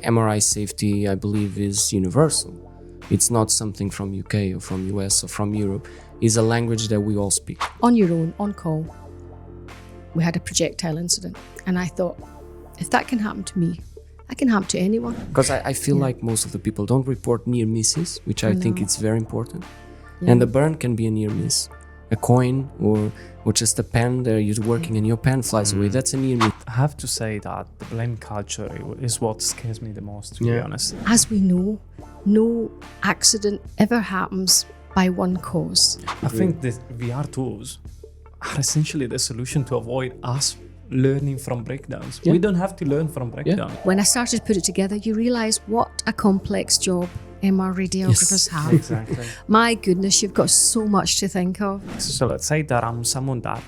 MRI safety, I believe, is universal. It's not something from UK or from US or from Europe. It's a language that we all speak. On your own, on call, we had a projectile incident. And I thought, if that can happen to me, that can happen to anyone. Because I feel like most of the people don't report near misses, which I think it's very important. Yeah. And the burn can be a near miss. A coin or just a pen that you're working and your pen flies away. That's a near miss. I have to say that the blame culture is what scares me the most, to be honest. As we know, no accident ever happens by one cause. I think the VR tools are essentially the solution to avoid us learning from breakdowns. We don't have to learn from breakdowns. When I started to put it together, you realise what a complex job MR radiographers have. Exactly. My goodness, you've got so much to think of. So let's say that I'm someone that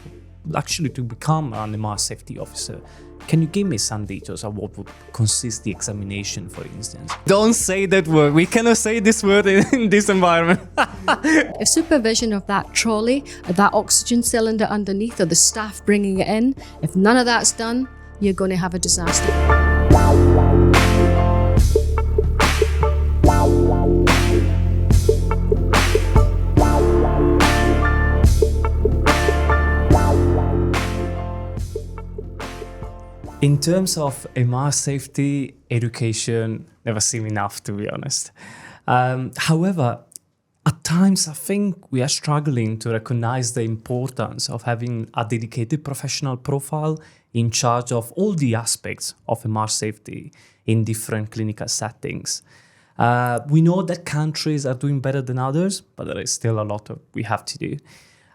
actually to become an MR safety officer. Can you give me some details of what would consist the examination, for instance? Don't say that word. We cannot say this word in this environment. If supervision of that trolley, or that oxygen cylinder underneath, or the staff bringing it in, if none of that's done, you're going to have a disaster. In terms of MR safety education, never seen enough, to be honest. However, at times I think we are struggling to recognize the importance of having a dedicated professional profile in charge of all the aspects of MR safety in different clinical settings. We know that countries are doing better than others, but there is still a lot we have to do.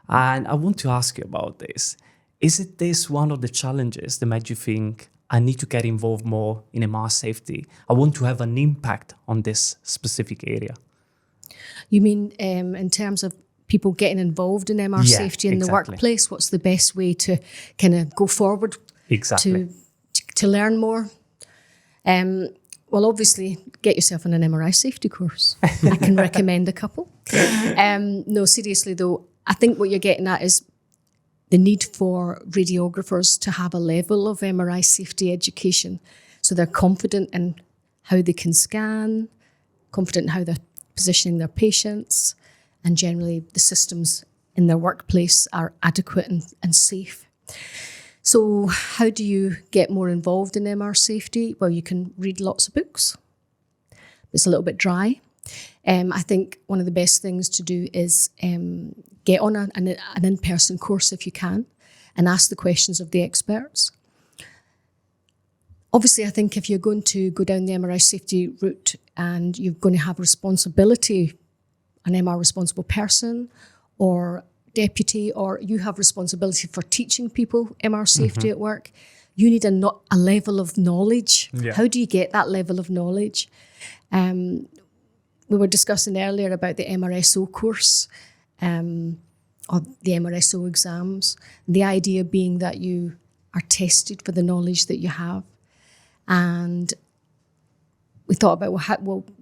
And I want to ask you about this. Is it this one of the challenges that made you think, I need to get involved more in MR safety? I want to have an impact on this specific area. You mean in terms of people getting involved in MR safety in the workplace? What's the best way to kind of go forward to learn more? Well, obviously, get yourself on an MRI safety course. I can recommend a couple. No, seriously though, I think what you're getting at is the need for radiographers to have a level of MRI safety education so they're confident in how they can scan, confident in how they're positioning their patients, and generally the systems in their workplace are adequate and safe. So how do you get more involved in MR safety? Well, you can read lots of books. It's a little bit dry. I think one of the best things to do is get on an in-person course if you can and ask the questions of the experts. Obviously, I think if you're going to go down the MRI safety route and you're going to have responsibility, an MR responsible person or deputy, or you have responsibility for teaching people MR safety at work, you need a level of knowledge. Yeah. How do you get that level of knowledge? We were discussing earlier about the MRSO course, or the MRSO exams. The idea being that you are tested for the knowledge that you have. And we thought about,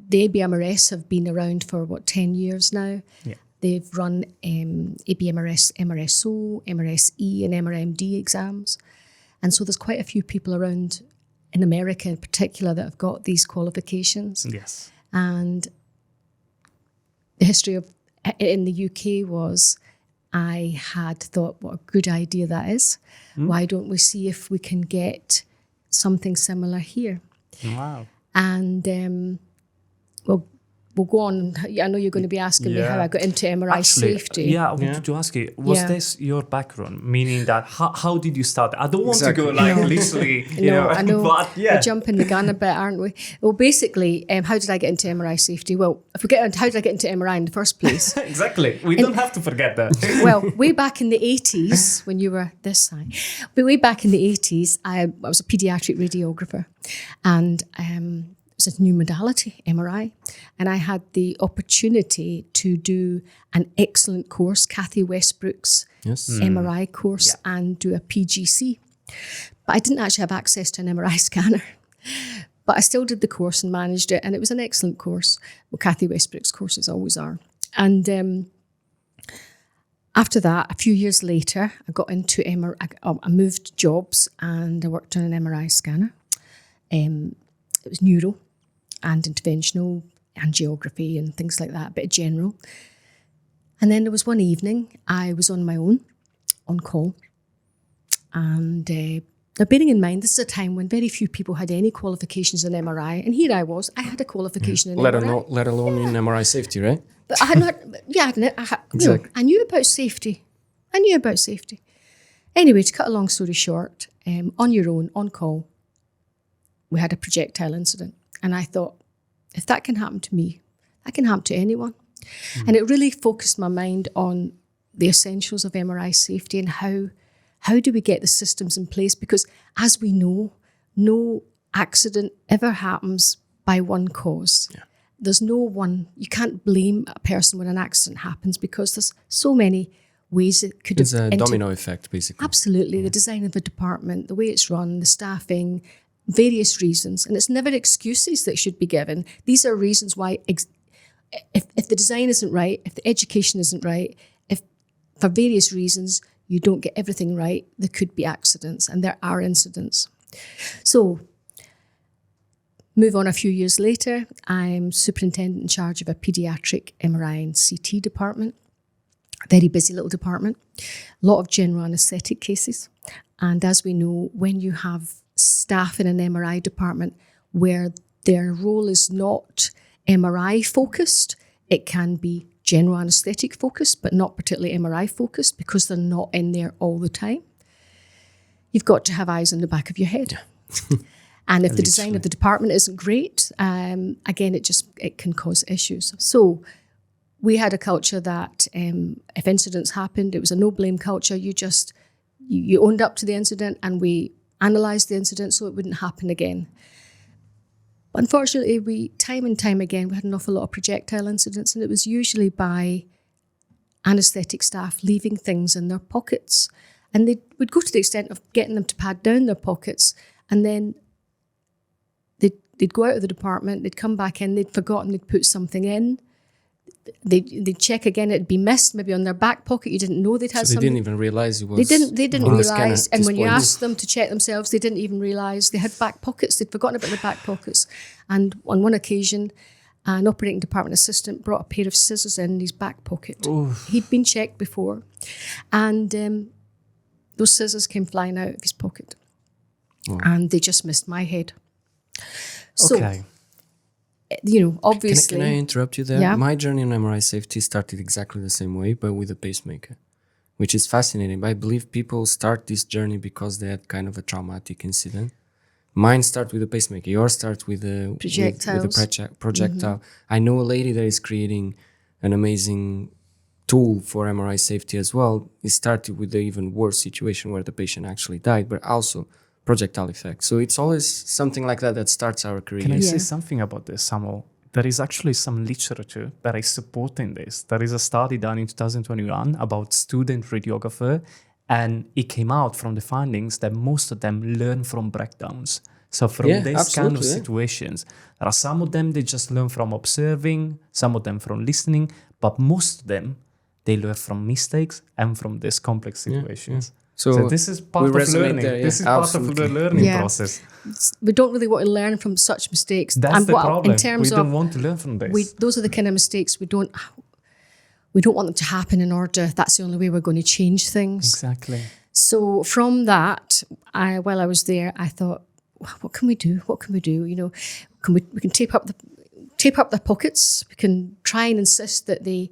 the ABMRS have been around for, 10 years now. Yeah. They've run ABMRS, MRSO, MRSE and MRMD exams. And so there's quite a few people around in America in particular that have got these qualifications. Yes. And the history of in the UK was I had thought, what a good idea that is. Why don't we see if we can get something similar here? Wow. And we'll go on. I know you're going to be asking me how I got into MRI safety. Yeah, I wanted to ask you, was this your background? Meaning that, how did you start? I don't want to go literally, I know. But We're jumping the gun a bit, aren't we? Well, basically, how did I get into MRI safety? Well, if we get on, how did I get into MRI in the first place? Exactly. We don't have to forget that. Well, way back in the 80s, when you were this side, but way back in the 80s, I was a paediatric radiographer, and it's a new modality, MRI, and I had the opportunity to do an excellent course, Kathy Westbrook's MRI course, and do a PGC. But I didn't actually have access to an MRI scanner. But I still did the course and managed it, and it was an excellent course. Well, Kathy Westbrook's courses always are. And after that, a few years later, I got into MRI. I moved jobs, and I worked on an MRI scanner. It was neuro. and interventional angiography and things like that, a bit of general. And then there was one evening, I was on my own, on call. And now bearing in mind, this is a time when very few people had any qualifications in MRI. And here I was, I had a qualification in MRI. Let alone in MRI safety, right? But I had not, Exactly. I knew about safety. Anyway, to cut a long story short, on your own, on call, we had a projectile incident. And I thought, if that can happen to me, that can happen to anyone. And it really focused my mind on the essentials of MRI safety and how do we get the systems in place? Because as we know, no accident ever happens by one cause. Yeah. There's no one, you can't blame a person when an accident happens because there's so many ways it could have... It's a domino effect, basically. Absolutely. Yeah. The design of the department, the way it's run, the staffing, various reasons. And it's never excuses that should be given. These are reasons why, if the design isn't right, if the education isn't right, if for various reasons you don't get everything right, there could be accidents, and there are incidents. So, move on a few years later, I'm superintendent in charge of a paediatric MRI and CT department. Very busy little department. A lot of general anaesthetic cases. And as we know, when you have staff in an MRI department where their role is not MRI focused, it can be general anaesthetic focused, but not particularly MRI focused because they're not in there all the time. You've got to have eyes on the back of your head. Yeah. And if the design of the department isn't great, again, it can cause issues. So we had a culture that if incidents happened, it was a no-blame culture. You owned up to the incident and we analysed the incident so it wouldn't happen again. But unfortunately, time and time again, we had an awful lot of projectile incidents, and it was usually by anaesthetic staff leaving things in their pockets. And they would go to the extent of getting them to pad down their pockets, and then they'd go out of the department, they'd come back in, they'd forgotten they'd put something in. They'd check again, it'd be missed, maybe on their back pocket, you didn't know they'd had something. They didn't even realise it was... They didn't realise, and when you asked them to check themselves, they didn't even realise they had back pockets, they'd forgotten about their back pockets. And on one occasion, an operating department assistant brought a pair of scissors in his back pocket. Oof. He'd been checked before, and those scissors came flying out of his pocket. Oh. And they just missed my head. So, okay. Obviously... Can I interrupt you there? Yeah. My journey in MRI safety started exactly the same way, but with a pacemaker, which is fascinating. But I believe people start this journey because they had kind of a traumatic incident. Mine started with a pacemaker. Yours starts with a projectile. Mm-hmm. I know a lady that is creating an amazing tool for MRI safety as well. It started with the even worse situation where the patient actually died, but also projectile effect. So it's always something like that starts our career. Can I say something about this, Samuel? There is actually some literature that is supporting this. There is a study done in 2021 about student radiographer, and it came out from the findings that most of them learn from breakdowns. So from these kind of situations, there are some of them they just learn from observing, some of them from listening, but most of them, they learn from mistakes and from these complex situations. Yeah. So this is part of learning. This is part of the learning process. We don't really want to learn from such mistakes. That's the problem. We don't want to learn from this. Those are the kind of mistakes we don't want them to happen in order. That's the only way we're going to change things. Exactly. So from that, while I was there, I thought, what can we do? What can we do? We can tape up the pockets. We can try and insist that they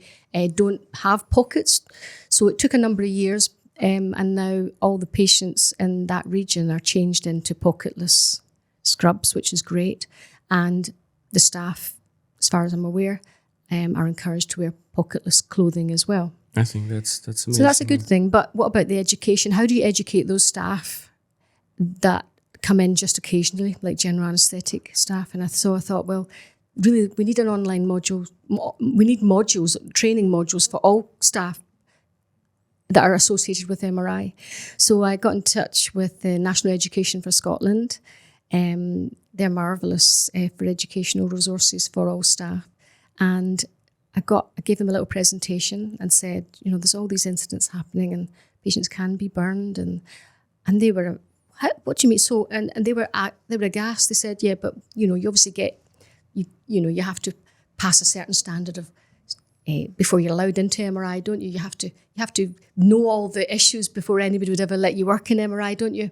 don't have pockets. So it took a number of years. And now all the patients in that region are changed into pocketless scrubs, which is great. And the staff, as far as I'm aware, are encouraged to wear pocketless clothing as well. I think that's amazing. So that's a good thing. But what about the education? How do you educate those staff that come in just occasionally, like general anaesthetic staff? And so I thought, well, really, we need an online module. We need modules, training modules for all staff that are associated with MRI. So I got in touch with the National Education for Scotland. They're marvellous for educational resources for all staff. And I gave them a little presentation and said, there's all these incidents happening and patients can be burned. And they were, what do you mean? So, and they were aghast. They said, yeah, but you obviously you have to pass a certain standard of before you're allowed into MRI, don't you? You have to know all the issues before anybody would ever let you work in MRI, don't you?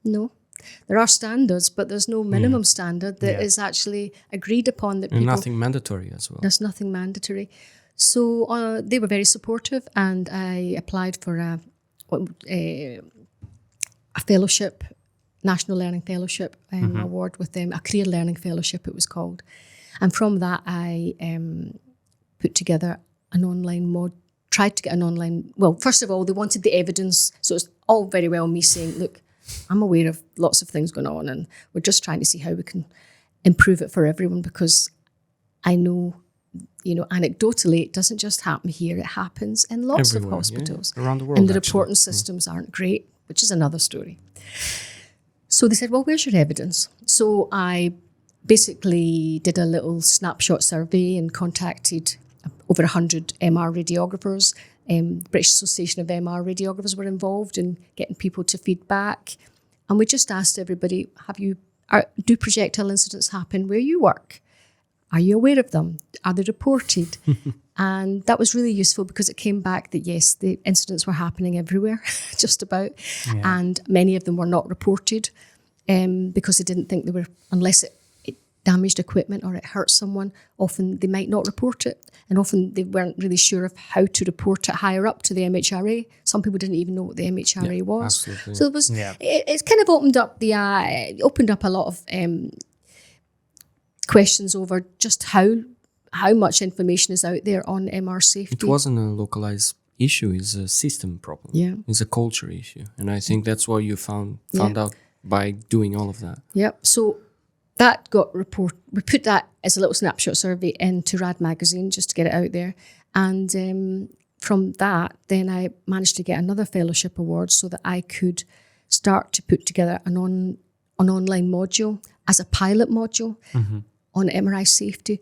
No. There are standards, but there's no minimum standard that is actually agreed upon. That and nothing mandatory as well. There's nothing mandatory. So they were very supportive, and I applied for a fellowship, National Learning Fellowship award with them, a Career Learning Fellowship it was called. And from that I put together an online tried to get an online, well, first of all, they wanted the evidence. So it's all very well me saying, look, I'm aware of lots of things going on and we're just trying to see how we can improve it for everyone, because I know, anecdotally, it doesn't just happen here. It happens in lots of hospitals. Around the world, and the reporting systems aren't great, which is another story. So they said, well, where's your evidence? So I basically did a little snapshot survey and contacted over 100 MR radiographers. British Association of MR Radiographers were involved in getting people to feedback. And we just asked everybody, do projectile incidents happen where you work? Are you aware of them? Are they reported? And that was really useful because it came back that, yes, the incidents were happening everywhere, just about. Yeah. And many of them were not reported because they didn't think they were, unless it damaged equipment or it hurt someone, often they might not report it. And often they weren't really sure of how to report it higher up to the MHRA. Some people didn't even know what the MHRA was. Absolutely. So it was, it's kind of opened up a lot of questions over just how much information is out there on MR safety. It wasn't a localized issue, it's a system problem. Yeah. It's a culture issue. And I think that's what you found out by doing all of that. Yep. So that got report. We put that as a little snapshot survey into Rad magazine just to get it out there. And from that, then I managed to get another fellowship award so that I could start to put together an online module as a pilot module on MRI safety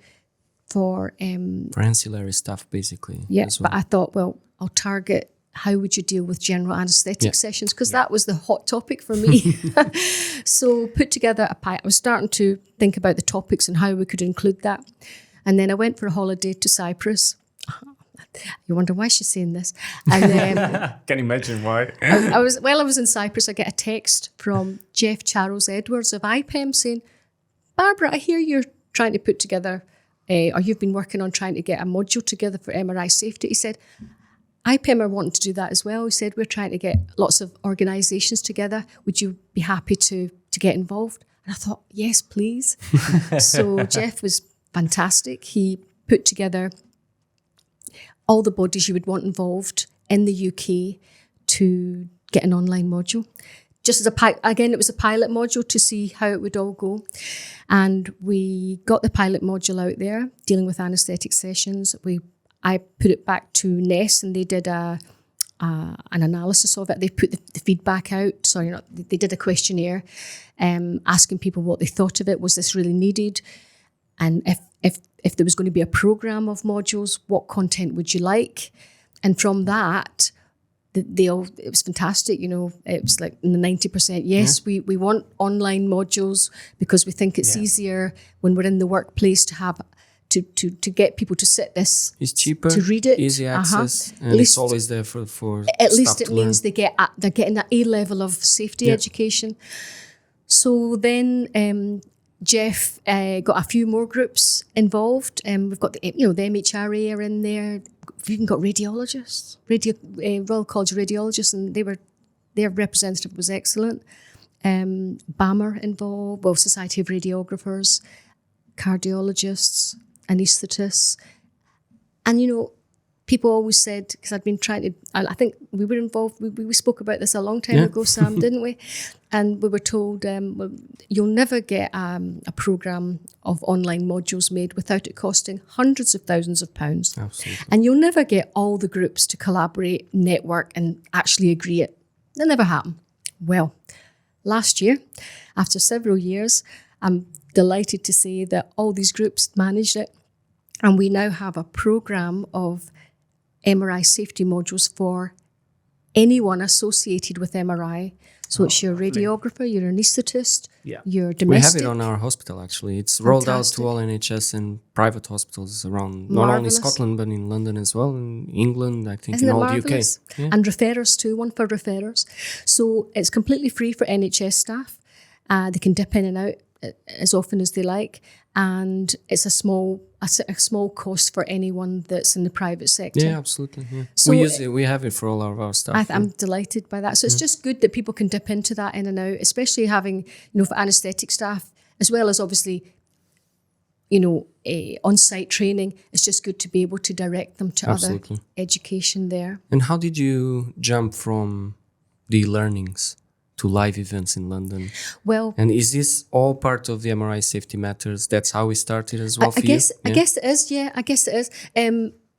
for ancillary stuff, basically. Yeah, as well. But I thought, well, I'll target how would you deal with general anaesthetic sessions, because that was the hot topic for me. So put together I was starting to think about the topics and how we could include that. And then I went for a holiday to Cyprus. You wonder why she's saying this. And can imagine why. I was in Cyprus, I get a text from 𝙈𝙍𝙎𝙊 of IPEM saying, Barbara, I hear you're trying to put together, or you've been working on trying to get a module together for MRI safety. He said, IPEM are wanting to do that as well. He said, we're trying to get lots of organisations together. Would you be happy to get involved? And I thought, yes, please. So Jeff was fantastic. He put together all the bodies you would want involved in the UK to get an online module. Just as again, it was a pilot module to see how it would all go. And we got the pilot module out there, dealing with anaesthetic sessions. I put it back to NES and they did an analysis of it. They put the feedback out. They did a questionnaire asking people what they thought of it. Was this really needed? And if there was going to be a programme of modules, what content would you like? And from that, it was fantastic. It was like in the 90%. Yes, we want online modules because we think it's easier when we're in the workplace to have to get people to sit this. It's cheaper, to read it, easy access, and it's always there for at least it means they're getting that A level of safety education. So then Jeff got a few more groups involved. We've got the MHRA are in there. We've even got radiologists, Royal College of Radiologists, and their representative was excellent. BAMR involved, Society of Radiographers, cardiologists, anaesthetists. And, people always said, because I'd been trying to, I think we were involved, we spoke about this a long time ago, Sam, didn't we? And we were told, you'll never get a programme of online modules made without it costing hundreds of thousands of pounds. Absolutely. And you'll never get all the groups to collaborate, network, and actually agree it. That'll never happen. Well, last year, after several years, I'm delighted to say that all these groups managed it. And we now have a programme of MRI safety modules for anyone associated with MRI. So it's your radiographer, your anaesthetist, your We domestic. have it on our hospital, actually. It's rolled out to all NHS and private hospitals around, not only Scotland, but in London as well, in England, I think. Isn't in it all the marvellous? UK. Yeah. And referrers too, one for referrers. So it's completely free for NHS staff. They can dip in and out as often as they like, and it's a small cost for anyone that's in the private sector. Yeah, absolutely. Yeah. So we use it. We have it for all of our staff. I'm delighted by that. So it's just good that people can dip into that in and out, especially having, for anaesthetic staff, as well as obviously, on-site training. It's just good to be able to direct them to other education there. And how did you jump from the learnings to live events in London? Well, and is this all part of the MRI Safety Matters? That's how we started as well for you? I guess it is, yeah. I guess it is.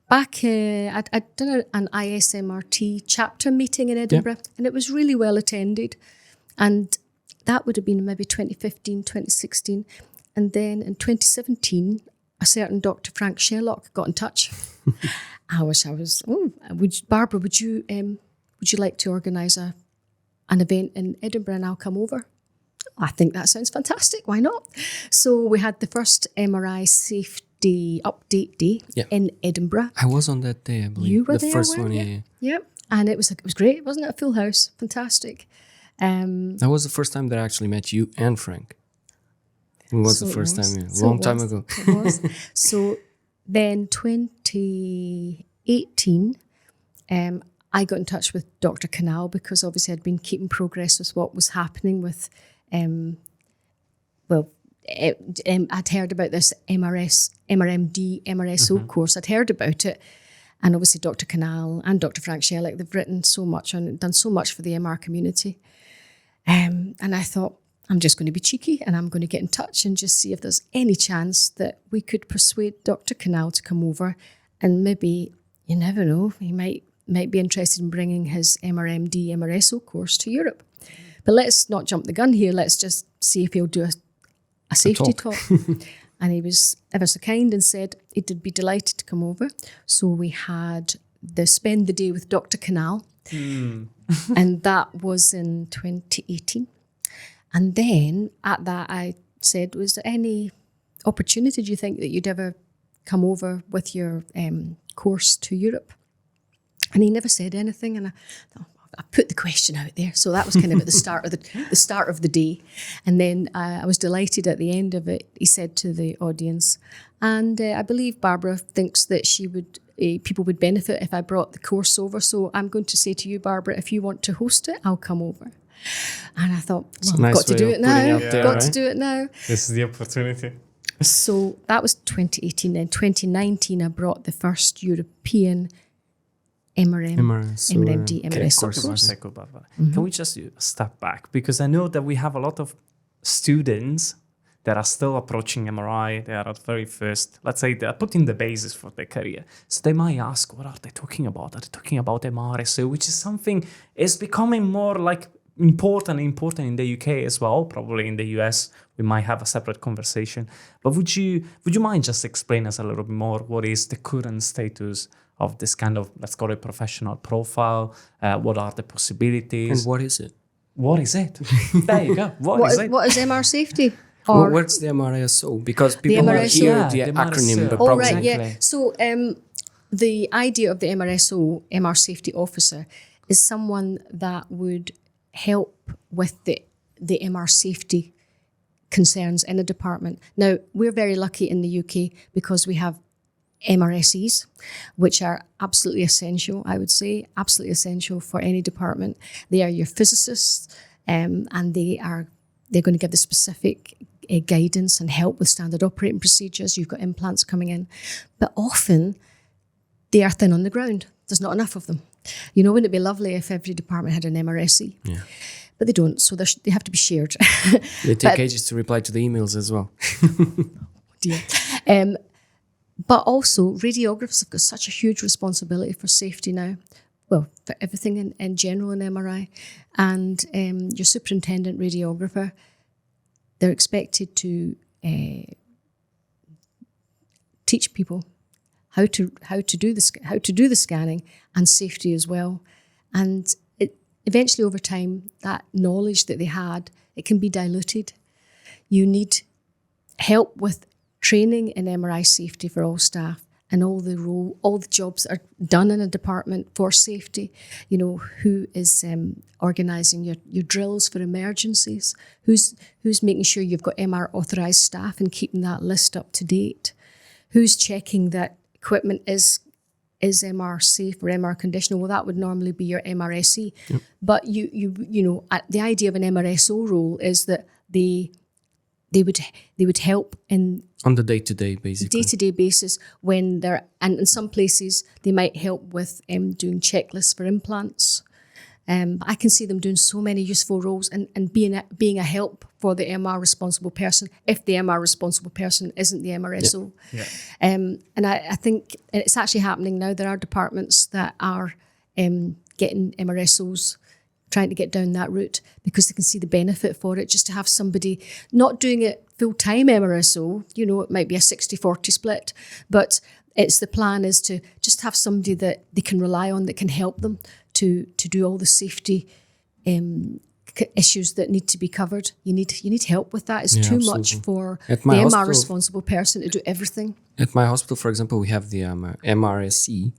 Back, I'd done an ISMRT chapter meeting in Edinburgh, and it was really well attended. And that would have been maybe 2015, 2016. And then in 2017, a certain Dr. Frank Sherlock got in touch. Barbara, would you like to organise an event in Edinburgh and I'll come over? I think that sounds fantastic. Why not? So we had the first MRI Safety Update Day in Edinburgh. I was on that day, I believe. You were the there, first one, yeah. Yep. And it was great, wasn't it? A full house. Fantastic. That was the first time that I actually met you and Frank. It was the first time, long time ago. It was. So then 2018, I got in touch with Dr. 𝙈𝙆 because obviously I'd been keeping progress with what was happening with, I'd heard about this MRMD, MRSO course. I'd heard about it. And obviously Dr. 𝙈𝙆 and Dr. Frank Sherlock, they've written so much and done so much for the MR community. And I thought, I'm just going to be cheeky and I'm going to get in touch and just see if there's any chance that we could persuade Dr. 𝙈𝙆 to come over, and maybe, you never know, he might be interested in bringing his MRMD, MRSO course to Europe. But let's not jump the gun here. Let's just see if he'll do a safety talk. And he was ever so kind and said he'd be delighted to come over. So we had spend the day with Dr. 𝙈𝙆. And that was in 2018. And then at that I said, was there any opportunity, do you think, that you'd ever come over with your course to Europe? And he never said anything, and I put the question out there. So that was kind of at the start of the start of the day. And then I was delighted at the end of it. He said to the audience, and I believe Barbara thinks that people would benefit if I brought the course over. So I'm going to say to you, Barbara, if you want to host it, I'll come over. And I thought, well, I've got to do it now. To do it now. This is the opportunity. So that was 2018. Then 2019, I brought the first European MRMD, MRSO course. Can we just step back? Because I know that we have a lot of students that are still approaching MRI. They are at very first, let's say they're putting the basis for their career. So they might ask, what are they talking about? Are they talking about MRSO, which is something is becoming more like important in the UK as well. Probably in the US, we might have a separate conversation. But would you mind just explain us a little bit more what is the current status of this kind of, let's call it, professional profile? What are the possibilities? And what is it? What is it? There you go. What is it? What is MR safety? What's the MRSO? Because people hear the acronym, but probably... right, yeah. So the idea of the MRSO, MR Safety Officer, is someone that would help with the MR safety concerns in a department. Now, we're very lucky in the UK because we have MRSEs, which are absolutely essential, I would say, absolutely essential for any department. They are your physicists, and they're going to give the specific guidance and help with standard operating procedures. You've got implants coming in. But often, they are thin on the ground. There's not enough of them. Wouldn't it be lovely if every department had an MRSE? Yeah. But they don't, so they have to be shared. They take ages to reply to the emails as well. Dear. But also, radiographers have got such a huge responsibility for safety now. Well, for everything in general in MRI. And your superintendent radiographer, they're expected to teach people how to do the scanning and safety as well. And eventually over time, that knowledge that they had, it can be diluted. You need help with training in MRI safety for all staff and all the jobs that are done in a department for safety. You know, who is organising your drills for emergencies? Who's making sure you've got MR authorised staff and keeping that list up to date? Who's checking that equipment is MR safe or MR conditional? Well, that would normally be your MRSE. Yep. But you know, the idea of an MRSO role is that they would help on the day-to-day basis when they're, and in some places they might help with doing checklists for implants. I can see them doing so many useful roles and being a help for the MR responsible person if the MR responsible person isn't the MRSO. Yeah. And I think it's actually happening now. There are departments that are getting MRSOs, trying to get down that route because they can see the benefit for it, just to have somebody not doing it full-time MRSO. You know, it might be a 60-40 split, but the plan is to just have somebody that they can rely on, that can help them to do all the safety issues that need to be covered. You need help with that. It's too absolutely. Much for the MR responsible person to do everything. At my hospital, for example, we have the MRSE,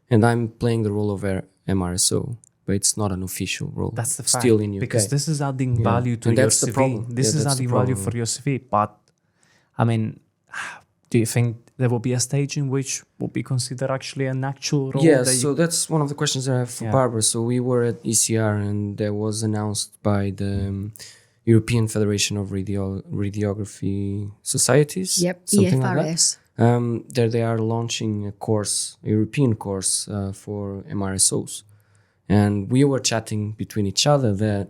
and I'm playing the role of MRSO. But it's not an official role. That's the fact. Still in UK. Because this is adding value to your CV. This is adding value for your CV. But, I mean, do you think there will be a stage in which will be considered actually an actual role? Yeah, so that's one of the questions that I have for Barbara. So we were at ECR and that was announced by the European Federation of Radiography Societies. Yep, something EFRS. Like that. There they are launching a European course for MRSOs. And we were chatting between each other that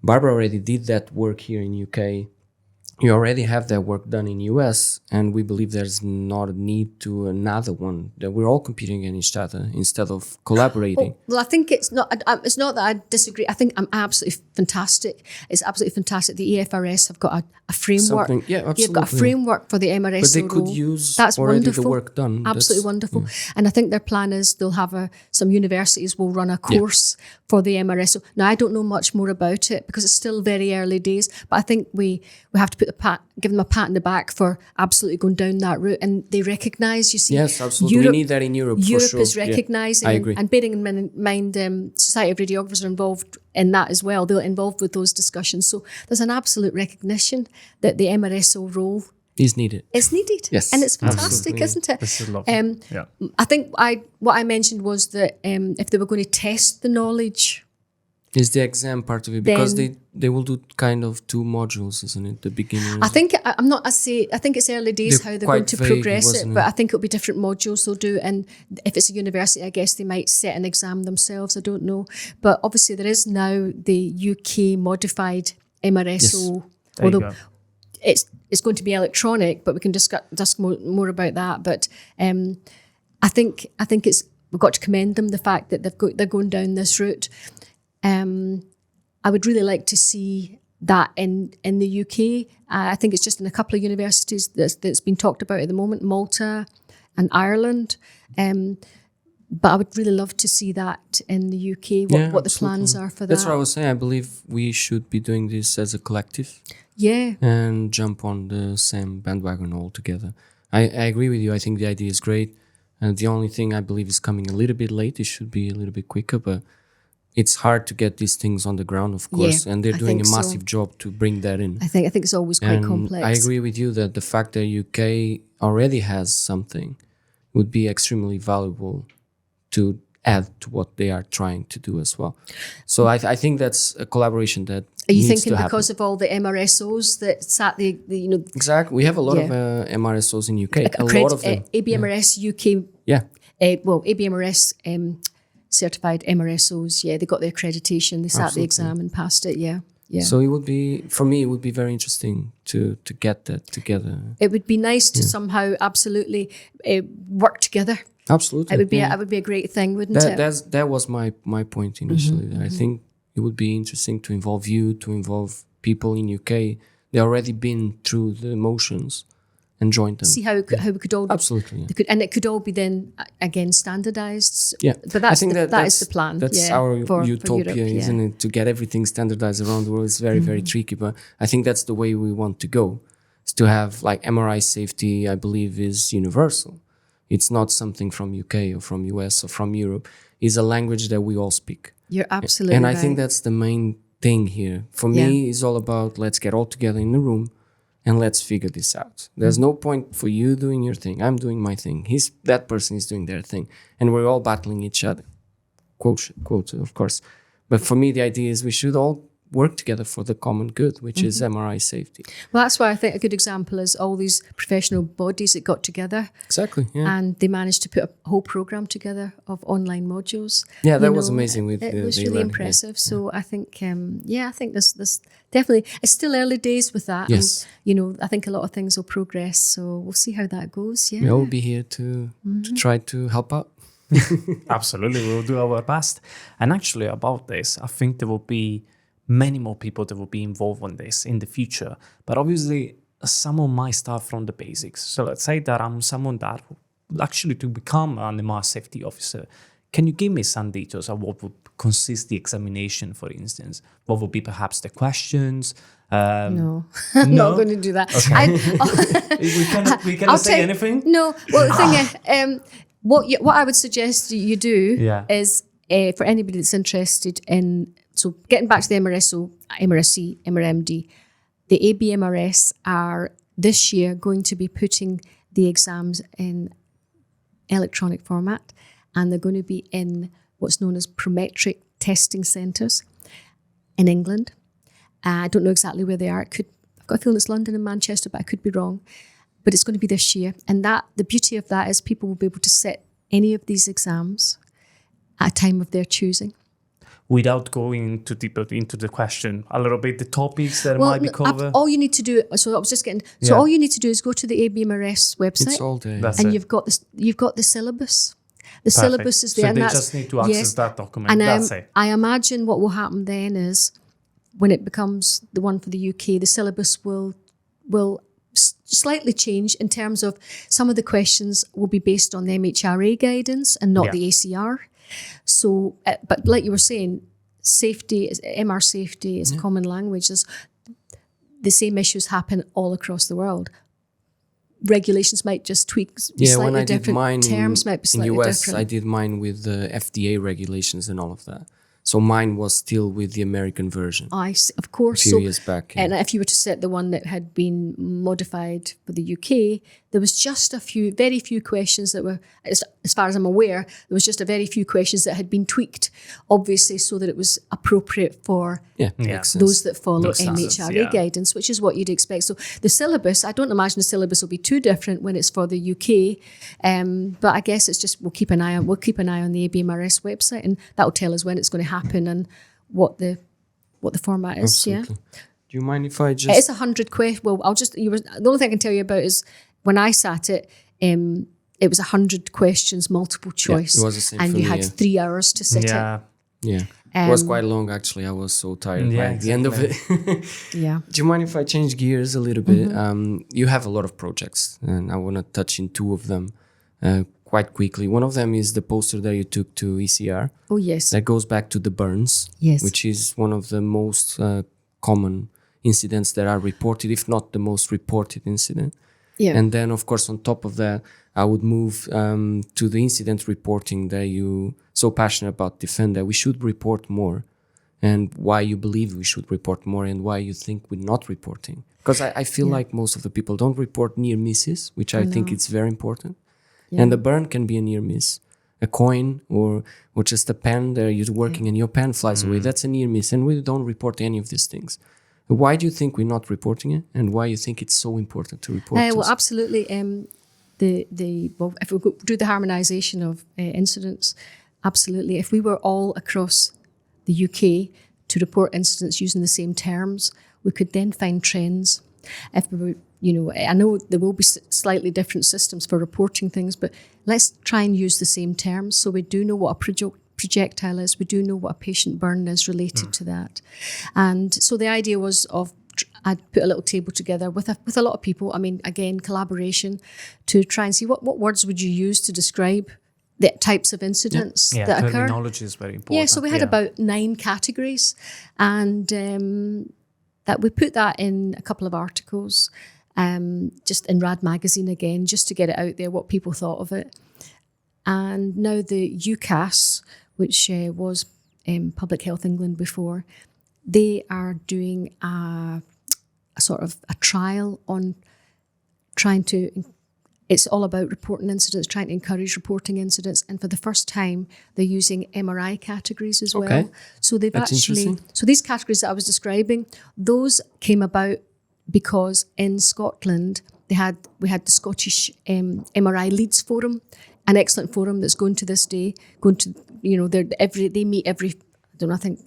Barbara already did that work here in UK. You already have that work done in US, and we believe there's not a need to another one, that we're all competing against each other instead of collaborating. Well, I think it's not that I disagree. I think I'm absolutely fantastic. It's absolutely fantastic. The EFRS have got a framework. Absolutely. You've got a framework for the MRSO But they could use already wonderful. The work done. Absolutely wonderful. Yeah. And I think their plan is they'll have some universities will run a course for the MRSO. Now, I don't know much more about it because it's still very early days, but I think we have to give them a pat on the back for absolutely going down that route. And they recognise, you see. Yes, absolutely. We need that in Europe, Europe for sure. Is recognising, I agree. and bearing in mind Society of Radiographers are involved in that as well. They're involved with those discussions. So there's an absolute recognition that the MRSO role is needed. It's needed. Yes. And it's fantastic, absolutely. Isn't it? This is lovely. I think what I mentioned was that if they were going to test the knowledge, is the exam part of it, because they will do kind of 2 modules, isn't it? The beginning. I think it's early days how they're going to progress it, but I think it'll be different modules they'll do. And if it's a university, I guess they might set an exam themselves. I don't know, but obviously there is now the UK modified MRSO. Yes. Although it's going to be electronic, but we can discuss more about that. But I think we've got to commend them, the fact that they're going down this route. I would really like to see that in the UK. I think it's just in a couple of universities that's been talked about at the moment, Malta and Ireland. But I would really love to see that in the UK, what the plans are for that. That's what I was saying. I believe we should be doing this as a collective. Yeah. And jump on the same bandwagon all together. I agree with you. I think the idea is great. And the only thing I believe is coming a little bit late. It should be a little bit quicker, but it's hard to get these things on the ground, of course, and they're doing a massive job to bring that in. I think it's always quite complex. I agree with you that the fact that UK already has something would be extremely valuable to add to what they are trying to do as well. So I think that's a collaboration that Are you needs thinking to because of all the MRSOs that sat the Exactly. We have a lot of MRSOs in UK. A lot of them. ABMRS UK. Yeah. ABMRS certified MRSOs. Yeah, they got the accreditation. They sat the exam and passed it. Yeah. Yeah. So it would be, for me, it would be very interesting to get that together. It would be nice to somehow absolutely work together. Absolutely. It would be a great thing, wouldn't it? That was my point initially. I think it would be interesting to involve people in UK. They already been through the motions and join them. See how we could all absolutely, and it could all be then again standardized. Yeah, but I think that is the plan. That's our utopia, for Europe, isn't it? To get everything standardized around the world is very, very tricky. But I think that's the way we want to go. Is to have like MRI safety. I believe is universal. It's not something from UK or from US or from Europe. It's a language that we all speak. You're absolutely and right. I think that's the main thing here. For me, it's all about let's get all together in the room and let's figure this out. There's no point for you doing your thing. I'm doing my thing. That person is doing their thing. And we're all battling each other. Quote, of course. But for me, the idea is we should all work together for the common good, which is MRI safety. Well, that's why I think a good example is all these professional bodies that got together. Exactly, yeah. And they managed to put a whole program together of online modules. Yeah, that was amazing. It was really impressive. Yeah. So I think, I think this definitely, it's still early days with that. Yes. And, I think a lot of things will progress. So we'll see how that goes. Yeah. We'll be here to try to help out. Absolutely, we'll do our best. And actually about this, I think there will be many more people that will be involved in this in the future. But obviously, someone might start from the basics. So let's say that I'm someone that would actually to become an MRI safety officer. Can you give me some details of what would consist the examination, for instance? What would be perhaps the questions? No, I'm not going to do that. Okay. we cannot say anything? No. Well, the thing is, what I would suggest you do is for anybody that's interested in, so getting back to the MRSO, MRSE, MRMD, the ABMRS are this year going to be putting the exams in electronic format, and they're going to be in what's known as prometric testing centres in England. I don't know exactly where they are. I've got a feeling it's London and Manchester, but I could be wrong. But it's going to be this year. And the beauty of that is people will be able to set any of these exams at a time of their choosing. Without going too deep into the question, a little bit the topics that might be covered. All you need to do. So I was just getting. So all you need to do is go to the ABMRS website. It's all there, and you've got this. You've got the syllabus. The syllabus is there. So and they just need to access that document. And that's it. I imagine what will happen then is, when it becomes the one for the UK, the syllabus will slightly change in terms of some of the questions will be based on the MHRA guidance and not the ACR. So, but like you were saying, safety, MR safety is common language. The same issues happen all across the world. Regulations might just tweak slightly when I different. did mine Terms might be slightly in US, different. I did mine with the FDA regulations and all of that. So mine was still with the American version. Of course. A few years back. And if you were to set the one that had been modified for the UK, there was just very few questions that were, as far as I'm aware, there was just a very few questions that had been tweaked, obviously, so that it was appropriate for those that follow MHRA guidance, which is what you'd expect. So the syllabus, I don't imagine the syllabus will be too different when it's for the UK, but I guess it's just we'll keep an eye on the ABMRS website, and that will tell us when it's going to happen and what the format is. Absolutely. Do you mind if I just? It's 100 questions. Well, the only thing I can tell you about is when I sat it was 100 questions, multiple choice. It was the same and for you me, had 3 hours to sit it. Yeah. It was quite long, actually. I was so tired by the end of it. Yeah. Do you mind if I change gears a little bit? You have a lot of projects, and I want to touch in 2 of them quite quickly. One of them is the poster that you took to ECR. Oh, yes. That goes back to the burns, which is one of the most common incidents that are reported, if not the most reported incident. Yeah. And then, of course, on top of that, I would move to the incident reporting that you so passionate about defend, that we should report more, and why you believe we should report more, and why you think we're not reporting. Because I feel like most of the people don't report near misses, which I think it's very important. Yeah. And the burn can be a near miss. A coin or just a pen that you're working and your pen flies away. That's a near miss, and we don't report any of these things. Why do you think we're not reporting it, and why you think it's so important to report? Well, absolutely. If we do the harmonisation of incidents, absolutely. If we were all across the UK to report incidents using the same terms, we could then find trends. If we were, I know there will be slightly different systems for reporting things, but let's try and use the same terms so we do know what a projectile is, we do know what a patient burn is related to that. And so the idea was of I'd put a little table together with a lot of people. I mean, again, collaboration to try and see what words would you use to describe the types of incidents that occur. Terminology is very important. Yeah, so we had about 9 categories, and that we put that in a couple of articles, just in RAD magazine again, just to get it out there, what people thought of it. And now the UCAS, which was Public Health England before, they are doing a sort of a trial on trying to, it's all about reporting incidents, trying to encourage reporting incidents. And for the first time, they're using MRI categories as well. So they've so these categories that I was describing, those came about because in Scotland, we had the Scottish MRI Leeds Forum, an excellent forum that's going to this day, they meet every, I don't know, I think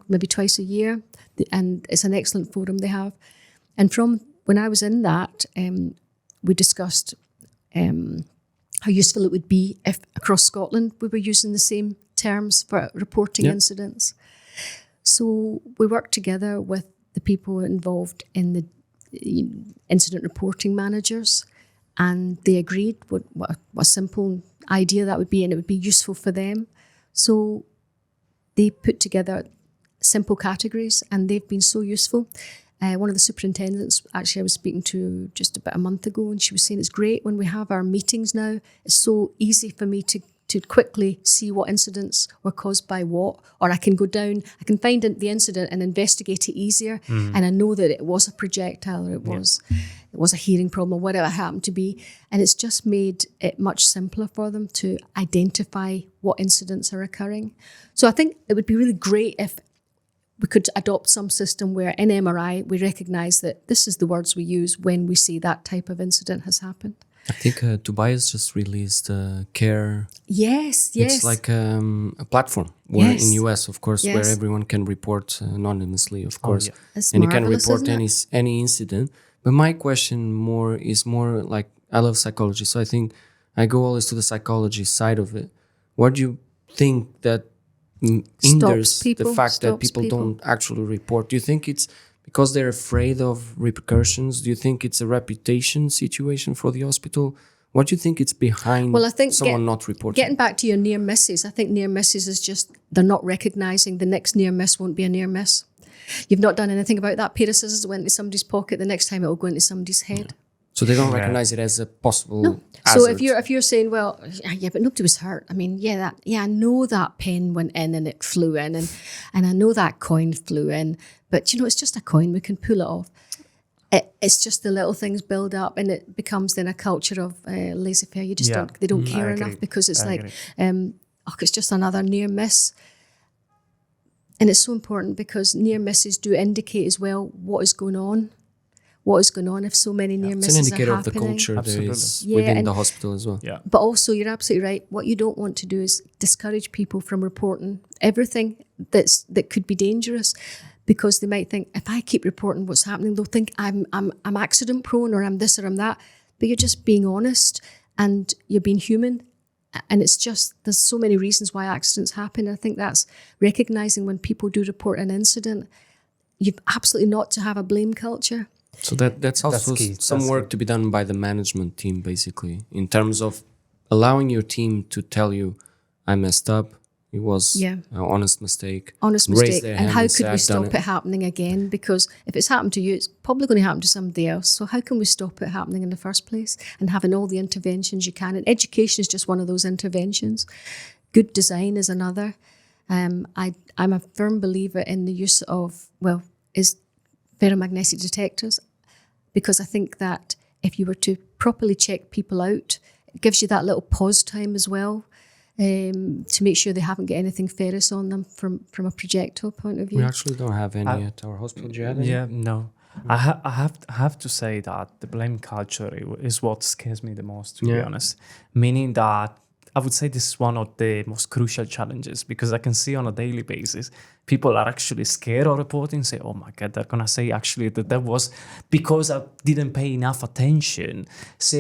maybe twice a year. And it's an excellent forum they have. And from when I was in that, we discussed how useful it would be if across Scotland we were using the same terms for reporting incidents. So we worked together with the people involved in the incident reporting managers, and they agreed what a simple idea that would be, and it would be useful for them. So they put together simple categories, and they've been so useful. One of the superintendents, actually, I was speaking to just about a month ago, and she was saying it's great when we have our meetings now. It's so easy for me to quickly see what incidents were caused by what, or I can go down, I can find the incident and investigate it easier, and I know that it was a projectile, or it was a hearing problem, or whatever it happened to be, and it's just made it much simpler for them to identify what incidents are occurring. So I think it would be really great if we could adopt some system where in MRI we recognise that this is the words we use when we see that type of incident has happened. I think 𝙈𝙍𝙎𝙬 just released CARE. Yes. It's like a platform where in US, of course, where everyone can report anonymously, of course. And you can report any incident. But my question is more like, I love psychology, so I think I go always to the psychology side of it. What do you think that hinders the fact that people don't actually report? Do you think it's because they're afraid of repercussions? Do you think it's a reputation situation for the hospital? What do you think it's behind someone not reporting? Getting back to your near misses, I think near misses is just they're not recognising the next near miss won't be a near miss. You've not done anything about that pair of scissors that went into somebody's pocket. The next time it will go into somebody's head. So they don't recognise it as a possible hazard. So if you're saying, well, yeah, but nobody was hurt. I mean, I know that pen went in and it flew in, and I know that coin flew in, but it's just a coin. We can pull it off. It's just the little things build up, and it becomes then a culture of laissez-faire. You just they don't care enough, because it's it's just another near miss. And it's so important because near misses do indicate as well what is going on. What is going on if so many near misses are happening. It's an indicator of the culture there is within the hospital as well. Yeah. But also, you're absolutely right. What you don't want to do is discourage people from reporting everything that could be dangerous, because they might think, if I keep reporting what's happening, they'll think I'm accident prone, or I'm this or I'm that. But you're just being honest, and you're being human. And it's just, there's so many reasons why accidents happen. I think that's recognising when people do report an incident, you've absolutely not to have a blame culture. So that's also some work to be done by the management team, basically, in terms of allowing your team to tell you, I messed up, it was an honest mistake. And how could we stop it happening again? Because if it's happened to you, it's probably going to happen to somebody else. So how can we stop it happening in the first place? And having all the interventions you can. And education is just one of those interventions. Good design is another. I'm a firm believer in the use of, ferromagnetic detectors, because I think that if you were to properly check people out, it gives you that little pause time as well, to make sure they haven't got anything ferrous on them from a projectile point of view. We actually don't have any at our hospital. Do you have any? Yeah, no. I have to say that the blame culture is what scares me the most, to be honest. Meaning that I would say this is one of the most crucial challenges, because I can see on a daily basis, people are actually scared of reporting, say, oh my God, they're going to say actually that was because I didn't pay enough attention. So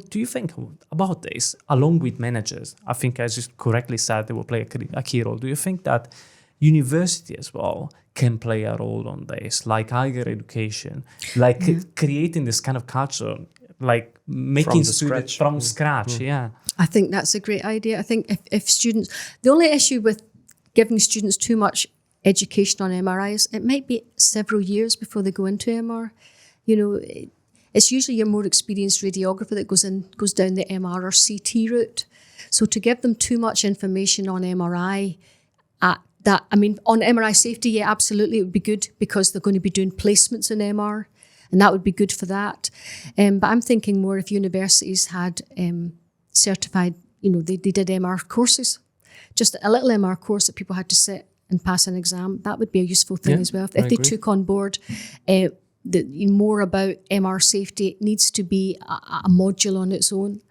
do you think about this, along with managers? I think, as you correctly said, they will play a key role. Do you think that university as well can play a role on this, like higher education, like creating this kind of culture, like making students from scratch. Yeah. I think that's a great idea. I think if students, the only issue with giving students too much education on MRIs, it might be several years before they go into MR. You know, it's usually your more experienced radiographer that goes down the MR or CT route. So to give them too much information on MRI, on MRI safety, yeah, absolutely, it would be good because they're going to be doing placements in MR, and that would be good for that. But I'm thinking more if universities had certified, they did MR courses, just a little MR course that people had to sit and pass an exam. That would be a useful thing as well. If they took on board more about MR safety, it needs to be a module on its own.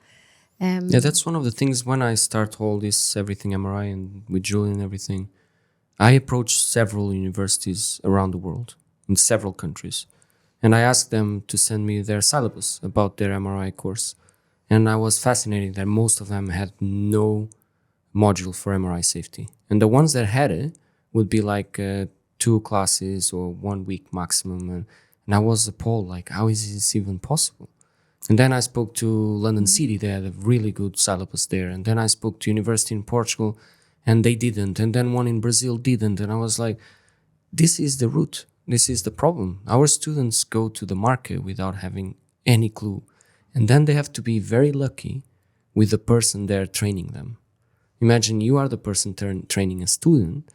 That's one of the things when I start all this Everything MRI and with Julie and everything, I approached several universities around the world in several countries, and I asked them to send me their syllabus about their MRI course. And I was fascinated that most of them had no module for MRI safety. And the ones that had it would be like 2 classes or 1 week maximum. And I was appalled, like, how is this even possible? And then I spoke to London City. They had a really good syllabus there. And then I spoke to university in Portugal, and they didn't. And then one in Brazil didn't. And I was like, this is the root. This is the problem. Our students go to the market without having any clue. And then they have to be very lucky with the person there training them. Imagine you are the person training a student.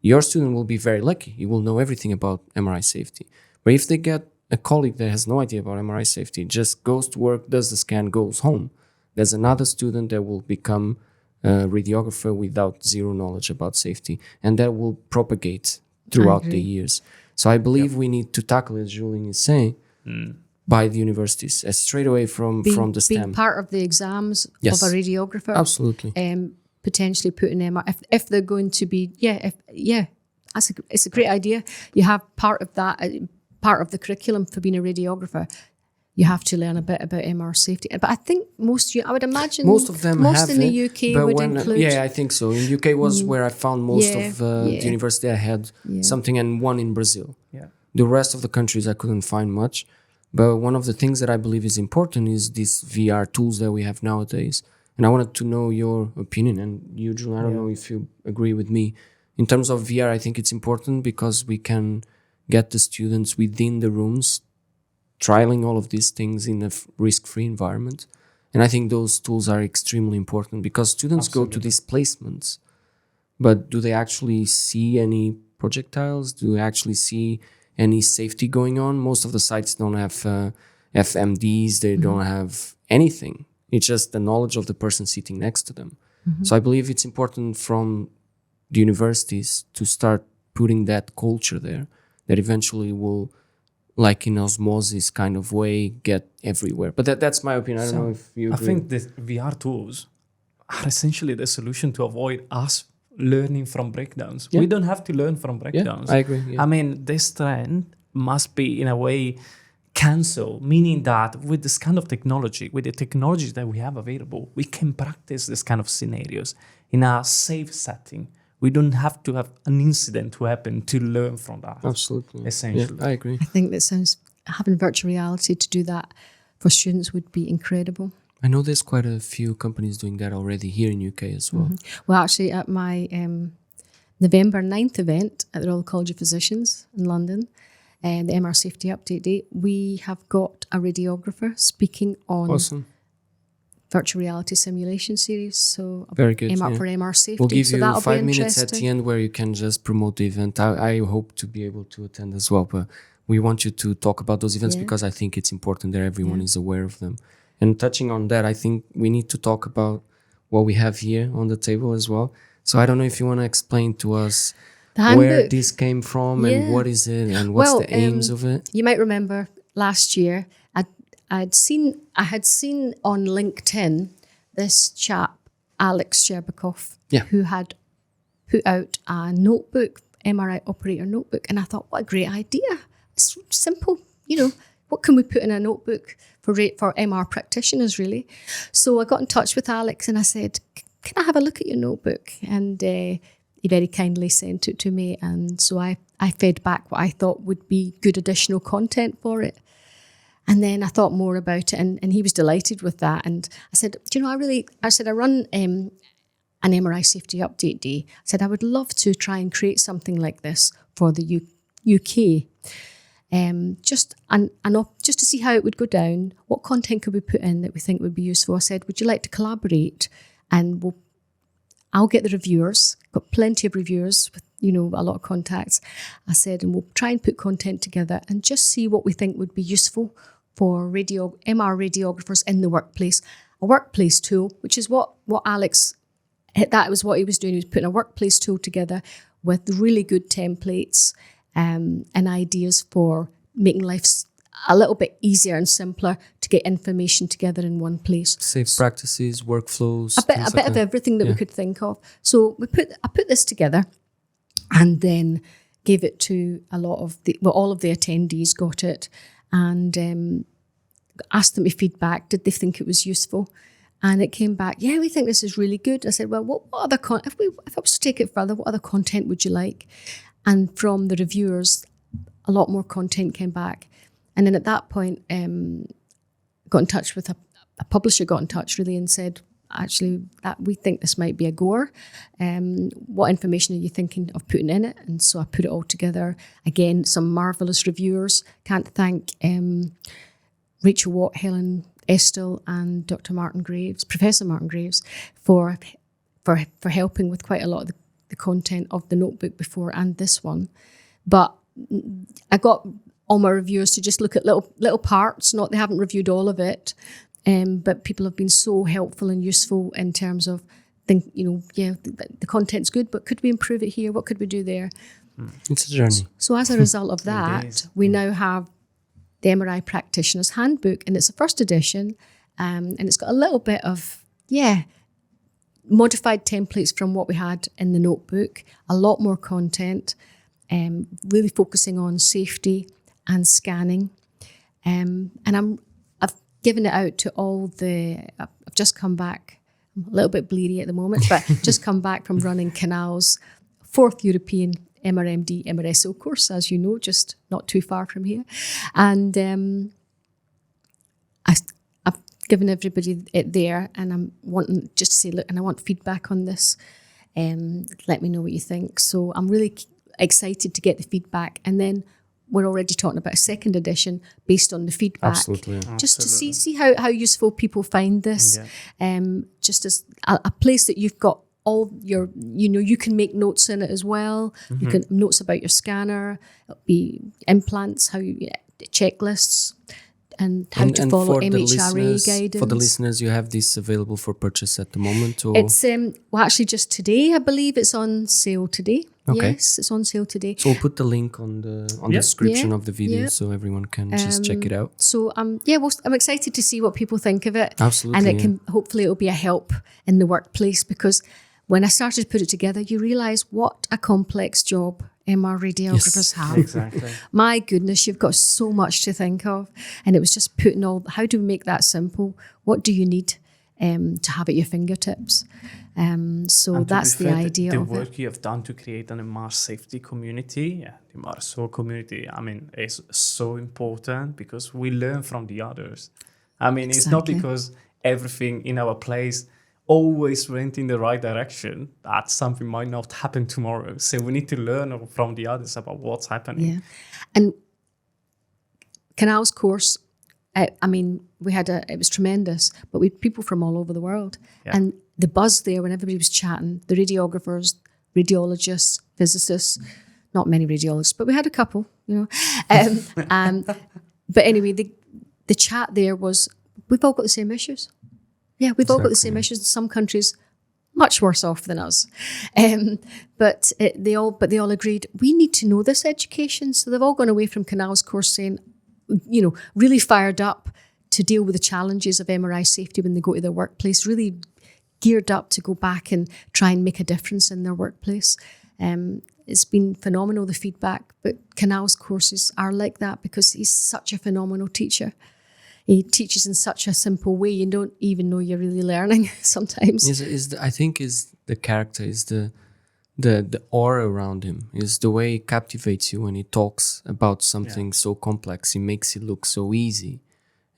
Your student will be very lucky. He will know everything about MRI safety. But if they get a colleague that has no idea about MRI safety, just goes to work, does the scan, goes home, there's another student that will become a radiographer without zero knowledge about safety. And that will propagate throughout the years. So I believe we need to tackle it, as Julian is saying, by the universities, straight away from the STEM. Being part of the exams of a radiographer. Absolutely. Potentially put in MR, if they're going to be, it's a great idea. You have part of that, part of the curriculum for being a radiographer. You have to learn a bit about MR safety. But I think I would imagine most of them have in the UK would include. Yeah, I think so. In UK was where I found most of the university I had something, and one in Brazil. Yeah. The rest of the countries I couldn't find much. But one of the things that I believe is important is these VR tools that we have nowadays. And I wanted to know your opinion. And you, Julian, I don't know if you agree with me. In terms of VR, I think it's important because we can get the students within the rooms trialing all of these things in a risk-free environment. And I think those tools are extremely important because students go to these placements, but do they actually see any projectiles? Do they actually see any safety going on? Most of the sites don't have FMDs. They don't have anything. It's just the knowledge of the person sitting next to them. So I believe it's important from the universities to start putting that culture there that eventually will, like in osmosis kind of way, get everywhere. But that's my opinion. I don't know if you agree. I think the VR tools are essentially the solution to avoid us learning from breakdowns. We don't have to learn from breakdowns. I agree. I mean, this trend must be, in a way, cancelled, meaning that with this kind of technology, with the technologies that we have available, we can practice this kind of scenarios in a safe setting. We don't have to have an incident to happen to learn from that. Absolutely. Essentially. Yeah, I agree. I think having virtual reality to do that for students would be incredible. I know there's quite a few companies doing that already here in UK as well. Well, actually, at my November 9th event at the Royal College of Physicians in London, the MR Safety Update Day, we have got a radiographer speaking on virtual reality simulation series. So very good. For MR safety. We'll give so you 5 minutes at the end where you can just promote the event. I hope to be able to attend as well, but we want you to talk about those events because I think it's important that everyone is aware of them. And touching on that, I think we need to talk about what we have here on the table as well. So I don't know if you want to explain to us where this came from and what is it and what's the aims of it. You might remember last year I had seen on LinkedIn this chap, 𝙈𝙍𝙎𝙬𝙗, who had put out a notebook, MRI operator notebook. And I thought, what a great idea. It's simple, what can we put in a notebook for MR practitioners, really? So I got in touch with Alex and I said, can I have a look at your notebook? And he very kindly sent it to me, and so I fed back what I thought would be good additional content for it. And then I thought more about it, and he was delighted with that. And I said, do you know, I run an MRI Safety Update Day. I said, I would love to try and create something like this for the UK. Just to see how it would go down, what content could we put in that we think would be useful. I said, would you like to collaborate? And I'll get the reviewers, got plenty of reviewers with, a lot of contacts. I said, and we'll try and put content together and just see what we think would be useful for MR radiographers in the workplace. A workplace tool, which is what Alex, that was what he was doing. He was putting a workplace tool together with really good templates and ideas for making life a little bit easier and simpler to get information together in one place. Safe practices, workflows. A bit of everything that we could think of. So I put this together and then gave it to all of the attendees got it, and asked them to feedback. Did they think it was useful? And it came back, yeah, we think this is really good. I said, well, what other if I was to take it further, what other content would you like? And from the reviewers, a lot more content came back. And then at that point, got in touch with a publisher, got in touch really and said, actually, we think this might be a goer. What information are you thinking of putting in it? And so I put it all together. Again, some marvellous reviewers. Can't thank Rachel Watt, Helen Estill, and Professor Martin Graves, for helping with quite a lot of the content of the notebook before and this one. But I got all my reviewers to just look at little parts. They haven't reviewed all of it, but people have been so helpful and useful in terms of the content's good, but could we improve it here? What could we do there? It's a journey. So as a result of that, we now have the MRI Practitioner's Handbook, and it's a first edition, and it's got a little bit of, modified templates from what we had in the notebook, a lot more content, really focusing on safety and scanning. And I've given it out to I've just come back, I'm a little bit bleary at the moment, but just come back from running Canal's 4th European MRMD MRSO course, as you know, just not too far from here. And I've given everybody it there, and I'm wanting just to say, look, and I want feedback on this. Let me know what you think. So I'm really excited to get the feedback, and then we're already talking about a second edition based on the feedback. Absolutely. Just to see how useful people find this. Just as a place that you've got all your, you can make notes in it as well. Mm-hmm. You can notes about your scanner, it'll be implants, checklists, and how to follow MHRA guidance. For the listeners, you have this available for purchase at the moment? Or? It's actually just today, I believe it's on sale today. Okay. Yes, it's on sale today. So we'll put the link on the description of the video so everyone can just check it out. So I'm excited to see what people think of it. Absolutely. And hopefully it'll be a help in the workplace, because when I started to put it together, you realise what a complex job MR radiographers have. Exactly. My goodness, you've got so much to think of. And it was just putting how do we make that simple? What do you need to have at your fingertips? So that's the idea of it. The work you have done to create an MR safety community, the MRSO community, is so important, because we learn from the others. It's not because everything in our place always went in the right direction, that something might not happen tomorrow. So we need to learn from the others about what's happening. Yeah. And Canal's course, we had it was tremendous, but we had people from all over the world. Yeah. And the buzz there when everybody was chatting, the radiographers, radiologists, physicists, not many radiologists, but we had a couple, But anyway, the chat there was, we've all got the same issues. Yeah, we've all got the same issues. In some countries, much worse off than us. But they all agreed, we need to know this education. So they've all gone away from Canal's course saying, really fired up to deal with the challenges of MRI safety when they go to their workplace, really geared up to go back and try and make a difference in their workplace. It's been phenomenal, the feedback. But Canal's courses are like that because he's such a phenomenal teacher. He teaches in such a simple way, you don't even know you're really learning sometimes. I think the character is the the aura around him, is the way he captivates you when he talks about something so complex. He makes it look so easy,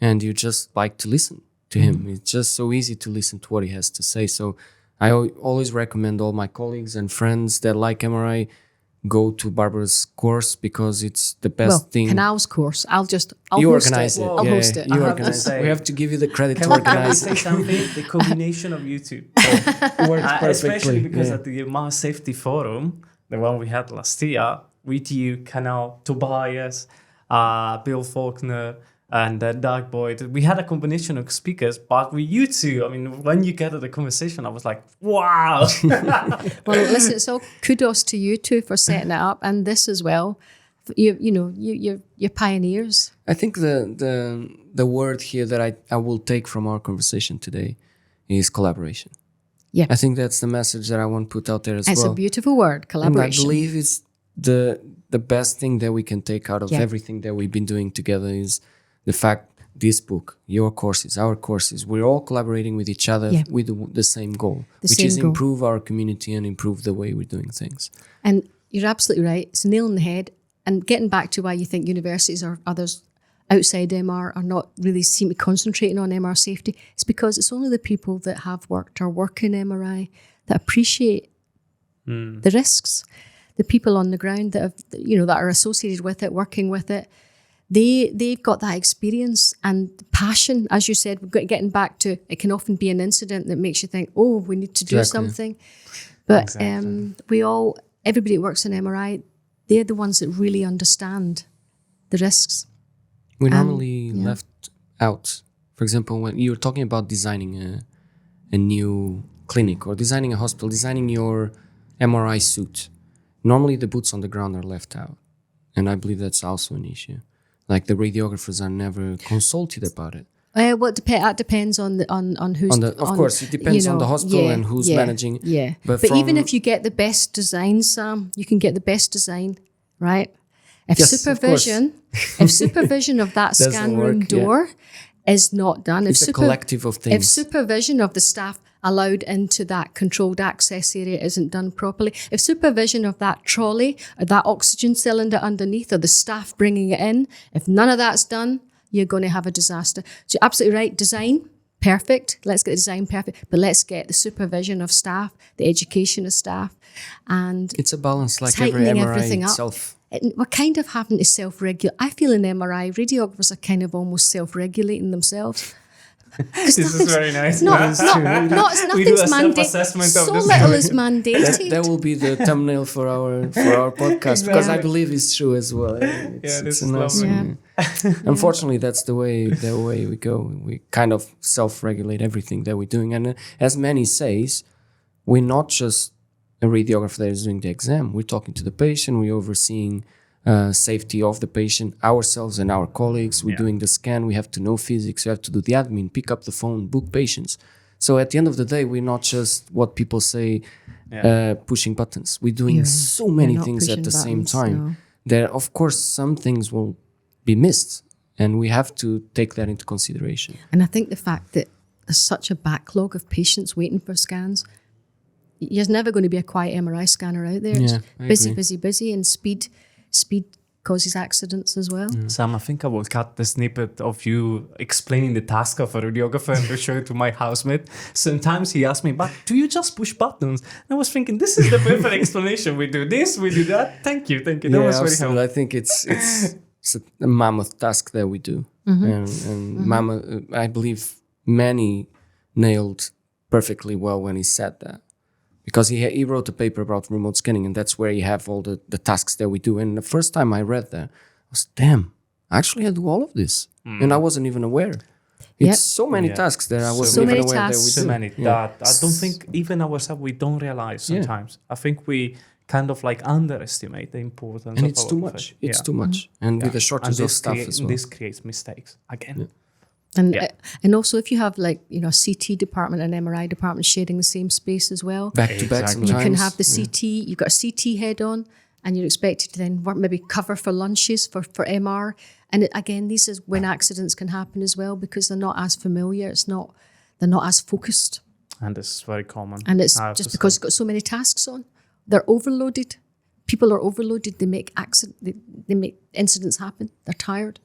and you just like to listen to him. It's just so easy to listen to what he has to say. So I always recommend all my colleagues and friends that like MRI go to Barbara's course, because it's the best thing. Canal's course. I'll you host organize it. I'll host it. You organize it. We have to give you the credit to Can I organize say it. something? The combination of you two. Works perfectly. Especially because at the MRI Safety Forum, the one we had last year, with you, Canal, Tobias, Bill Faulkner, and Doug Boyd, we had a combination of speakers, but with you two, I mean, when you get to the conversation, I was like, wow. Well, listen, it's all kudos to you two for setting it up, and this as well. You're pioneers. I think the word here that I will take from our conversation today is collaboration. Yeah. I think that's the message that I want to put out there as well. It's a beautiful word, collaboration. And I believe it's the best thing that we can take out of everything that we've been doing together is the fact this book, your courses, our courses, we're all collaborating with each other with the same goal, which is improve our community and improve the way we're doing things. And you're absolutely right. It's a nail in the head. And getting back to why you think universities or others outside MR are not really seem to concentrating on MR safety, it's because it's only the people that have worked or work in MRI that appreciate the risks. The people on the ground that have, that are associated with it, working with it, they've got that experience and passion. As you said, getting back to it can often be an incident that makes you think, oh, we need to do something. But everybody that works in MRI, they're the ones that really understand the risks. We normally left out, for example, when you were talking about designing a new clinic or designing a hospital, designing your MRI suit. Normally the boots on the ground are left out. And I believe that's also an issue. Like the radiographers are never consulted about it. Well, that depends on who's... Of course, it depends on the hospital and who's managing. Yeah, but even if you get the best design, Sam, you can get the best design, right? If supervision of that scan room door is not done, it's a collective of things. If supervision of the staff allowed into that controlled access area isn't done properly, if supervision of that trolley or that oxygen cylinder underneath or the staff bringing it in, if none of that's done, you're going to have a disaster. So you're absolutely right. Design, perfect. Let's get the design perfect. But let's get the supervision of staff, the education of staff. And it's a balance like every MRI itself. We're kind of having to self-regulate. I feel in MRI, radiographers are kind of almost self-regulating themselves. This is very nice. Nothing's mandated. So little is mandated. That will be the thumbnail for our podcast, because I believe it's true as well. It's nice. Unfortunately, that's the way we go. We kind of self-regulate everything that we're doing, and as Manny says, we're not just a radiographer that is doing the exam. We're talking to the patient. We're overseeing safety of the patient, ourselves and our colleagues. We're doing the scan. We have to know physics. We have to do the admin, pick up the phone, book patients. So at the end of the day, we're not just what people say, pushing buttons. We're doing so many things at the same time. There, of course, some things will be missed, and we have to take that into consideration. And I think the fact that there's such a backlog of patients waiting for scans, there's never going to be a quiet MRI scanner out there. It's busy, and speed causes accidents as well. Sam, I think I will cut the snippet of you explaining the task of a radiographer and show it to my housemate. Sometimes he asks me, but do you just push buttons? And I was thinking, this is the perfect explanation. We do this, we do that. Thank you. That was very helpful. I think it's a mammoth task that we do. And mammoth, I believe Manny nailed perfectly well when he said that. Because he wrote a paper about remote scanning, and that's where you have all the tasks that we do. And the first time I read that, I was, damn, actually I do all of this. And I wasn't even aware. It's so many tasks that I wasn't even aware that we do. So many that I don't think even ourselves, we don't realize sometimes. I think we kind of like underestimate the importance and of it's too much. It's too much. And with the shortage of stuff as well. This creates mistakes again. And also if you have a CT department and MRI department sharing the same space as well. Back to back sometimes. You can have the CT, you've got a CT head on, and you're expected to then work, maybe cover for lunches for MR. And again, this is when accidents can happen as well, because they're not as familiar. They're not as focused. And this is very common. And it's just because it's got so many tasks on. they're overloaded. People are overloaded. They make they make incidents happen. They're tired.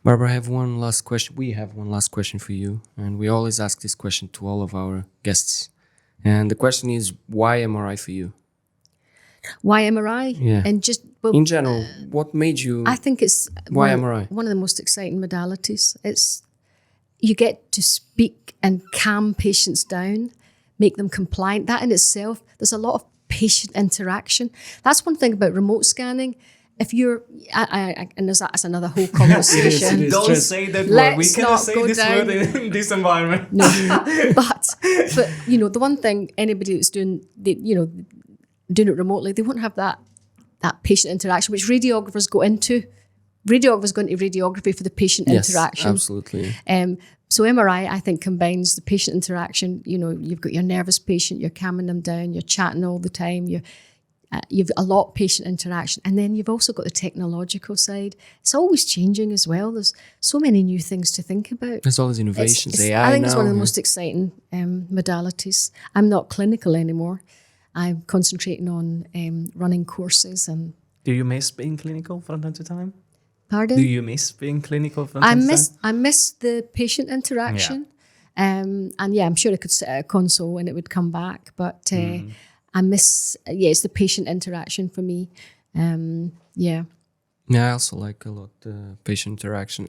Barbara, I have one last question. We have one last question for you, and we always ask this question to all of our guests. And the question is, why MRI for you? Why MRI? Yeah. And just in general, what made you? I think it's why MRI? One of the most exciting modalities. It's you get to speak and calm patients down, make them compliant. That in itself, there's a lot of patient interaction. That's one thing about remote scanning. If you're, and that's another whole conversation. It is Don't say that word. We cannot say this word in this environment. No, but the one thing anybody that's doing doing it remotely, they won't have that patient interaction, which radiographers go into. Radiographers go into radiography for the patient interaction. Absolutely. So MRI, I think, combines the patient interaction. You've got your nervous patient, you're calming them down, you're chatting all the time, you've a lot of patient interaction. And then you've also got the technological side. It's always changing as well. There's so many new things to think about. There's always innovations, AI I think now. it's one of the most exciting modalities. I'm not clinical anymore. I'm concentrating on running courses. And do you miss being clinical from time to time? Pardon? Do you miss being clinical from time to time? I miss the patient interaction. And I'm sure I could sit at a console and it would come back. But I miss, it's the patient interaction for me. Yeah, I also like a lot the patient interaction.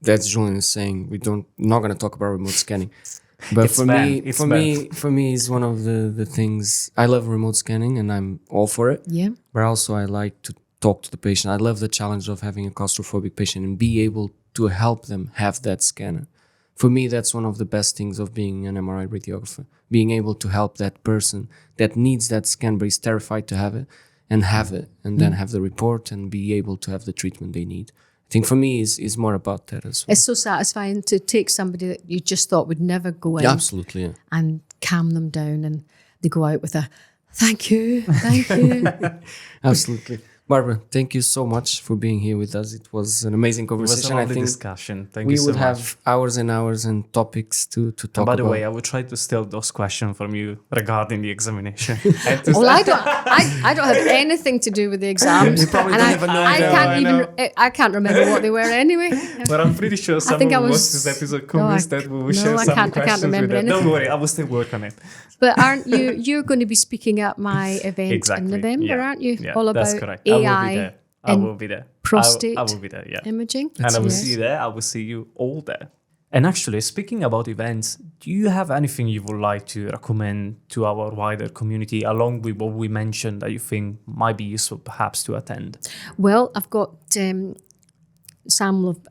That's Julian is saying. Not going to talk about remote scanning. But for me, it's one of the things. I love remote scanning and I'm all for it. Yeah. But also I like to talk to the patient. I love the challenge of having a claustrophobic patient and be able to help them have that scanner. For me, that's one of the best things of being an MRI radiographer. Being able to help that person that needs that scan but is terrified to have it, and then have the report and be able to have the treatment they need. I think for me is more about that as well. It's so satisfying to take somebody that you just thought would never go in, absolutely, and calm them down, and they go out with a thank you. Absolutely. Barbara, thank you so much for being here with us. It was an amazing conversation. It was a lovely discussion. Thank you so much. We would have hours and hours and topics to talk about. By the way, I will try to steal those questions from you regarding the examination. Well, I don't have anything to do with the exams. You probably don't even know. I can't remember what they were anyway. But I'm pretty sure someone who watched this episode convinced that we will share some questions. I can't remember anything. Don't worry, I will still work on it. But aren't you're going to be speaking at my event in November, aren't you? Yeah, all about that's correct. AI. I will be there. Prostate I will be there, yeah. imaging. And I will see you there. I will see you all there. And actually, speaking about events, do you have anything you would like to recommend to our wider community along with what we mentioned that you think might be useful perhaps to attend? Well, I've got some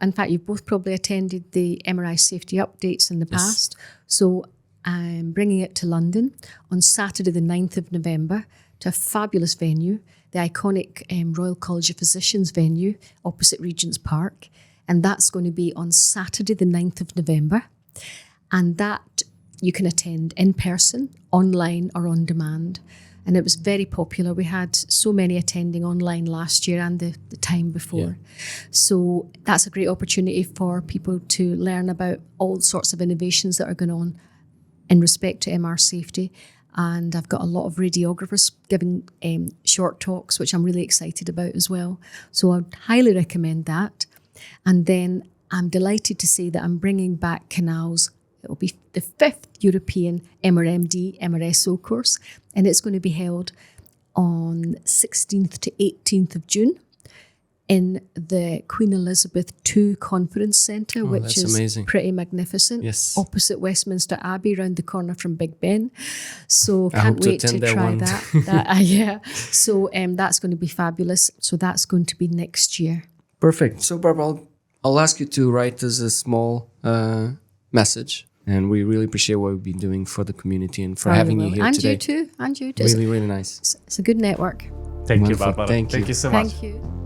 in fact, you've both probably attended the MRI Safety Updates in the past. So I'm bringing it to London on Saturday the 9th of November to a fabulous venue, the iconic Royal College of Physicians venue opposite Regent's Park. And that's going to be on Saturday the 9th of November. And that you can attend in person, online or on demand. And it was very popular. We had so many attending online last year and the time before. Yeah. So that's a great opportunity for people to learn about all sorts of innovations that are going on in respect to MR safety. And I've got a lot of radiographers giving short talks, which I'm really excited about as well. So I'd highly recommend that. And then I'm delighted to say that I'm bringing back Canal's. It will be the 5th European MRMD MRSO course, and it's going to be held on 16th to 18th of June in the Queen Elizabeth II Conference Centre, which is amazing. Pretty magnificent. Yes. Opposite Westminster Abbey, round the corner from Big Ben. So can't wait to try that. Yeah. So that's going to be fabulous. So that's going to be next year. Perfect. So Barbara, I'll ask you to write us a small message. And we really appreciate what we've been doing for the community and for having you here today. And you too. Really, really nice. It's a good network. Thank you, Barbara. Thank you. Thank you so much. Thank you.